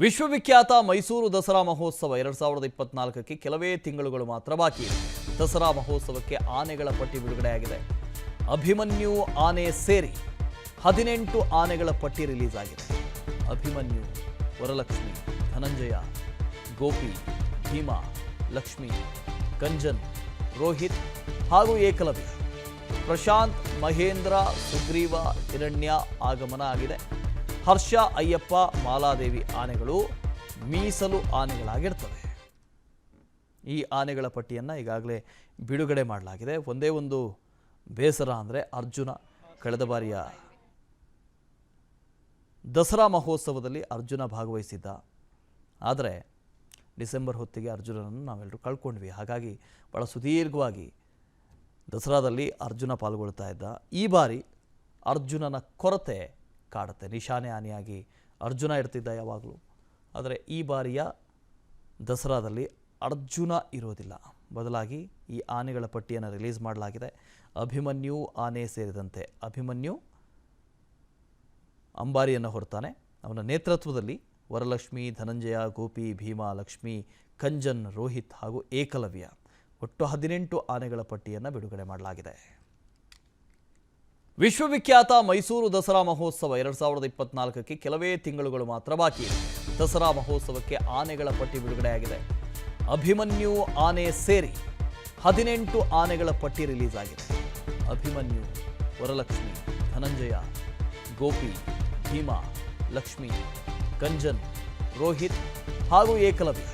ವಿಶ್ವವಿಖ್ಯಾತ ಮೈಸೂರು ದಸರಾ ಮಹೋತ್ಸವ 2024ಕ್ಕೆ ಕೆಲವೇ ತಿಂಗಳುಗಳು ಮಾತ್ರ ಬಾಕಿ ಇದೆ. ದಸರಾ ಮಹೋತ್ಸವಕ್ಕೆ ಆನೆಗಳ ಪಟ್ಟಿ ಬಿಡುಗಡೆಯಾಗಿದೆ. ಅಭಿಮನ್ಯು ಆನೆ ಸೇರಿ 18 ಆನೆಗಳ ಪಟ್ಟಿ ರಿಲೀಸ್ ಆಗಿದೆ. ಅಭಿಮನ್ಯು, ವರಲಕ್ಷ್ಮಿ, ಧನಂಜಯ, ಗೋಪಿ, ಭೀಮಾ, ಲಕ್ಷ್ಮಿ, ಕಂಜನ್, ರೋಹಿತ್ ಹಾಗೂ ಏಕಲವ್ಯ. ಪ್ರಶಾಂತ್, ಮಹೇಂದ್ರ, ಸುಗ್ರೀವ, ಹಿರಣ್ಯ ಆಗಮನ ಆಗಿದೆ. ಹರ್ಷ, ಅಯ್ಯಪ್ಪ, ಮಾಲಾದೇವಿ ಆನೆಗಳು ಮೀಸಲು ಆನೆಗಳಾಗಿರ್ತವೆ. ಈ ಆನೆಗಳ ಪಟ್ಟಿಯನ್ನು ಈಗಾಗಲೇ ಬಿಡುಗಡೆ ಮಾಡಲಾಗಿದೆ. ಒಂದೇ ಒಂದು ಬೇಸರ ಅಂದರೆ ಅರ್ಜುನ ಕಳೆದ ಬಾರಿಯ ದಸರಾ ಮಹೋತ್ಸವದಲ್ಲಿ ಅರ್ಜುನ ಭಾಗವಹಿಸಿದ್ದ. ಆದರೆ ಡಿಸೆಂಬರ್ ಹೊತ್ತಿಗೆ ಅರ್ಜುನನನ್ನು ನಾವೆಲ್ಲರೂ ಕಳ್ಕೊಂಡ್ವಿ. ಹಾಗಾಗಿ ಭಾಳ ಸುದೀರ್ಘವಾಗಿ ದಸರಾದಲ್ಲಿ ಅರ್ಜುನ ಪಾಲ್ಗೊಳ್ತಾ ಇದ್ದ. ಈ ಬಾರಿ ಅರ್ಜುನನ ಕೊರತೆ ಕಾಡುತ್ತೆ. ನಿಶಾನೆ ಆನೆಯಾಗಿ ಅರ್ಜುನ ಇರ್ತಿದ್ದ ಯಾವಾಗಲೂ. ಆದರೆ ಈ ಬಾರಿಯ ದಸರಾದಲ್ಲಿ ಅರ್ಜುನ ಇರೋದಿಲ್ಲ. ಬದಲಾಗಿ ಈ ಆನೆಗಳ ಪಟ್ಟಿಯನ್ನು ರಿಲೀಸ್ ಮಾಡಲಾಗಿದೆ. ಅಭಿಮನ್ಯು ಆನೆ ಸೇರಿದಂತೆ ಅಭಿಮನ್ಯು ಅಂಬಾರಿಯನ್ನು ಹೊರತಾನೆ. ಅವನ ನೇತೃತ್ವದಲ್ಲಿ ವರಲಕ್ಷ್ಮಿ, ಧನಂಜಯ, ಗೋಪಿ, ಭೀಮಾ, ಲಕ್ಷ್ಮಿ, ಕಂಜನ್, ರೋಹಿತ್ ಹಾಗೂ ಏಕಲವ್ಯ ಒಟ್ಟು 18 ಆನೆಗಳ ಪಟ್ಟಿಯನ್ನು ಬಿಡುಗಡೆ ಮಾಡಲಾಗಿದೆ. ವಿಶ್ವವಿಖ್ಯಾತ ಮೈಸೂರು ದಸರಾ ಮಹೋತ್ಸವ 2024ಕ್ಕೆ ಕೆಲವೇ ತಿಂಗಳುಗಳು ಮಾತ್ರ ಬಾಕಿ ಇದೆ. ದಸರಾ ಮಹೋತ್ಸವಕ್ಕೆ ಆನೆಗಳ ಪಟ್ಟಿ ಬಿಡುಗಡೆಯಾಗಿದೆ. ಅಭಿಮನ್ಯು ಆನೆ ಸೇರಿ 18 ಆನೆಗಳ ಪಟ್ಟಿ ರಿಲೀಸ್ ಆಗಿದೆ. ಅಭಿಮನ್ಯು, ವರಲಕ್ಷ್ಮಿ, ಧನಂಜಯ, ಗೋಪಿ, ಭೀಮಾ, ಲಕ್ಷ್ಮಿ, ಕಂಜನ್, ರೋಹಿತ್ ಹಾಗೂ ಏಕಲವ್ಯ.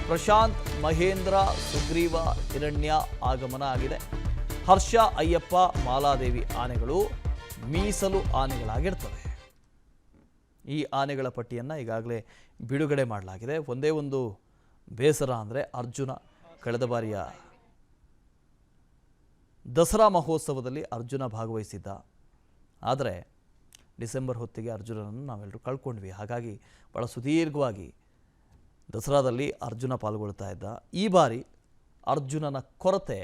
ಪ್ರಶಾಂತ್, ಮಹೇಂದ್ರ, ಸುಗ್ರೀವ, ಹಿರಣ್ಯ ಆಗಮನ ಆಗಿದೆ. ಹರ್ಷ, ಅಯ್ಯಪ್ಪ, ಮಾಲಾದೇವಿ ಆನೆಗಳು ಮೀಸಲು ಆನೆಗಳಾಗಿರ್ತವೆ. ಈ ಆನೆಗಳ ಪಟ್ಟಿಯನ್ನು ಈಗಾಗಲೇ ಬಿಡುಗಡೆ ಮಾಡಲಾಗಿದೆ. ಒಂದೇ ಒಂದು ಬೇಸರ ಅಂದರೆ ಅರ್ಜುನ ಕಳೆದ ಬಾರಿಯ ದಸರಾ ಮಹೋತ್ಸವದಲ್ಲಿ ಅರ್ಜುನ ಭಾಗವಹಿಸಿದ್ದ. ಆದರೆ ಡಿಸೆಂಬರ್ ಹೊತ್ತಿಗೆ ಅರ್ಜುನನನ್ನು ನಾವೆಲ್ಲರೂ ಕಳ್ಕೊಂಡ್ವಿ. ಹಾಗಾಗಿ ಭಾಳ ಸುದೀರ್ಘವಾಗಿ ದಸರಾದಲ್ಲಿ ಅರ್ಜುನ ಪಾಲ್ಗೊಳ್ತಾ ಇದ್ದ. ಈ ಬಾರಿ ಅರ್ಜುನನ ಕೊರತೆ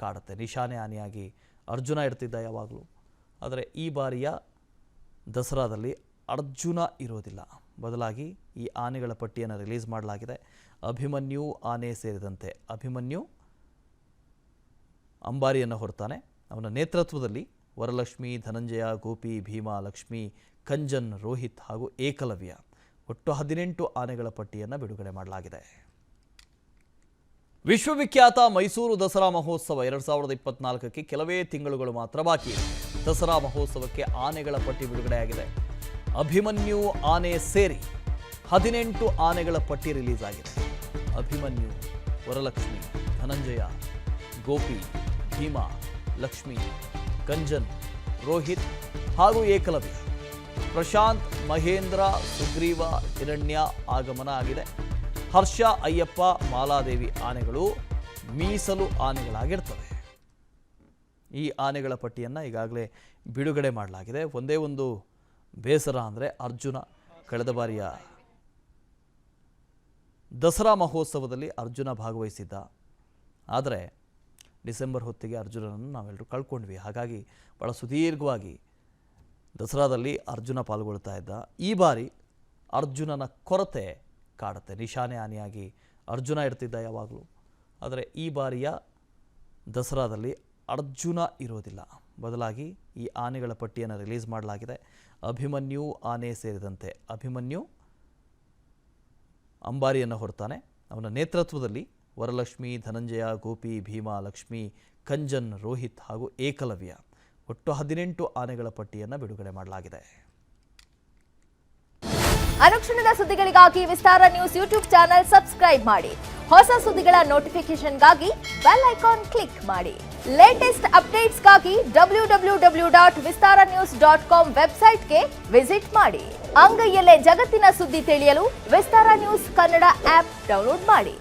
ಕಾಡುತ್ತೆ. ನಿಶಾನೆ ಆನೆಯಾಗಿ ಅರ್ಜುನ ಇರ್ತಿದ್ದ ಯಾವಾಗಲೂ. ಆದರೆ ಈ ಬಾರಿಯ ದಸರಾದಲ್ಲಿ ಅರ್ಜುನ ಇರೋದಿಲ್ಲ. ಬದಲಾಗಿ ಈ ಆನೆಗಳ ಪಟ್ಟಿಯನ್ನು ರಿಲೀಸ್ ಮಾಡಲಾಗಿದೆ. ಅಭಿಮನ್ಯು ಆನೆ ಸೇರಿದಂತೆ ಅಭಿಮನ್ಯು ಅಂಬಾರಿಯನ್ನು ಹೊರತಾನೆ. ಅವನ ನೇತೃತ್ವದಲ್ಲಿ ವರಲಕ್ಷ್ಮಿ, ಧನಂಜಯ, ಗೋಪಿ, ಭೀಮಾ, ಲಕ್ಷ್ಮಿ, ಕಂಜನ್, ರೋಹಿತ್ ಹಾಗೂ ಏಕಲವ್ಯ ಒಟ್ಟು 18 ಆನೆಗಳ ಪಟ್ಟಿಯನ್ನು ಬಿಡುಗಡೆ ಮಾಡಲಾಗಿದೆ. ವಿಶ್ವವಿಖ್ಯಾತ ಮೈಸೂರು ದಸರಾ ಮಹೋತ್ಸವ 2024ಕ್ಕೆ ಕೆಲವೇ ತಿಂಗಳುಗಳು ಮಾತ್ರ ಬಾಕಿ ಇದೆ. ದಸರಾ ಮಹೋತ್ಸವಕ್ಕೆ ಆನೆಗಳ ಪಟ್ಟಿ ಬಿಡುಗಡೆಯಾಗಿದೆ. ಅಭಿಮನ್ಯು ಆನೆ ಸೇರಿ 18 ಆನೆಗಳ ಪಟ್ಟಿ ರಿಲೀಸ್ ಆಗಿದೆ. ಅಭಿಮನ್ಯು, ವರಲಕ್ಷ್ಮಿ, ಧನಂಜಯ, ಗೋಪಿ, ಭೀಮಾ, ಲಕ್ಷ್ಮಿ, ಕಂಜನ್, ರೋಹಿತ್ ಹಾಗೂ ಏಕಲವ್ಯ. ಪ್ರಶಾಂತ್, ಮಹೇಂದ್ರ, ಸುಗ್ರೀವ, ಹಿರಣ್ಯ ಆಗಮನ ಆಗಿದೆ. ಹರ್ಷ, ಅಯ್ಯಪ್ಪ, ಮಾಲಾದೇವಿ ಆನೆಗಳು ಮೀಸಲು ಆನೆಗಳಾಗಿರ್ತವೆ. ಈ ಆನೆಗಳ ಪಟ್ಟಿಯನ್ನು ಈಗಾಗಲೇ ಬಿಡುಗಡೆ ಮಾಡಲಾಗಿದೆ. ಒಂದೇ ಒಂದು ಬೇಸರ ಅಂದರೆ ಅರ್ಜುನ ಕಳೆದ ಬಾರಿಯ ದಸರಾ ಮಹೋತ್ಸವದಲ್ಲಿ ಅರ್ಜುನ ಭಾಗವಹಿಸಿದ್ದ. ಆದರೆ ಡಿಸೆಂಬರ್ ಹೊತ್ತಿಗೆ ಅರ್ಜುನನನ್ನು ನಾವೆಲ್ಲರೂ ಕಳ್ಕೊಂಡ್ವಿ. ಹಾಗಾಗಿ ಭಾಳ ಸುದೀರ್ಘವಾಗಿ ದಸರಾದಲ್ಲಿ ಅರ್ಜುನ ಪಾಲ್ಗೊಳ್ತಾ ಇದ್ದ. ಈ ಬಾರಿ ಅರ್ಜುನನ ಕೊರತೆ ಕಾಡುತ್ತೆ. ನಿಶಾನೆ ಆನೆಯಾಗಿ ಅರ್ಜುನ ಇರ್ತಿದ್ದ ಯಾವಾಗಲೂ. ಆದರೆ ಈ ಬಾರಿಯ ದಸರಾದಲ್ಲಿ ಅರ್ಜುನ ಇರೋದಿಲ್ಲ. ಬದಲಾಗಿ ಈ ಆನೆಗಳ ಪಟ್ಟಿಯನ್ನು ರಿಲೀಸ್ ಮಾಡಲಾಗಿದೆ. ಅಭಿಮನ್ಯು ಆನೆ ಸೇರಿದಂತೆ ಅಭಿಮನ್ಯು ಅಂಬಾರಿಯನ್ನು ಹೊರತಾನೆ. ಅವನ ನೇತೃತ್ವದಲ್ಲಿ ವರಲಕ್ಷ್ಮಿ, ಧನಂಜಯ, ಗೋಪಿ, ಭೀಮಾ, ಲಕ್ಷ್ಮಿ, ಕಂಜನ್, ರೋಹಿತ್ ಹಾಗೂ ಏಕಲವ್ಯ ಒಟ್ಟು 18 ಆನೆಗಳ ಪಟ್ಟಿಯನ್ನು ಬಿಡುಗಡೆ ಮಾಡಲಾಗಿದೆ. ಅನುಕ್ಷಣದ ಸುದ್ದಿಗಳಿಗಾಗಿ ವಿಸ್ತಾರ ನ್ಯೂಸ್ ಯೂಟ್ಯೂಬ್ ಚಾನೆಲ್ ಸಬ್ಸ್ಕ್ರೈಬ್ ಮಾಡಿ. ಹೊಸ ಸುದ್ದಿಗಳ ನೋಟಿಫಿಕೇಶನ್ಗಾಗಿ ಬೆಲ್ ಐಕಾನ್ ಕ್ಲಿಕ್ ಮಾಡಿ. ಲೇಟೆಸ್ಟ್ ಅಪ್ಡೇಟ್ಸ್ಗಾಗಿ www.vistaranews.com ವೆಬ್ಸೈಟ್ಗೆ ವಿಸಿಟ್ ಮಾಡಿ. ಅಂಗೈಯಲ್ಲೇ ಜಗತ್ತಿನ ಸುದ್ದಿ ತಿಳಿಯಲು ವಿಸ್ತಾರ ನ್ಯೂಸ್ ಕನ್ನಡ ಆಪ್ ಡೌನ್ಲೋಡ್ ಮಾಡಿ.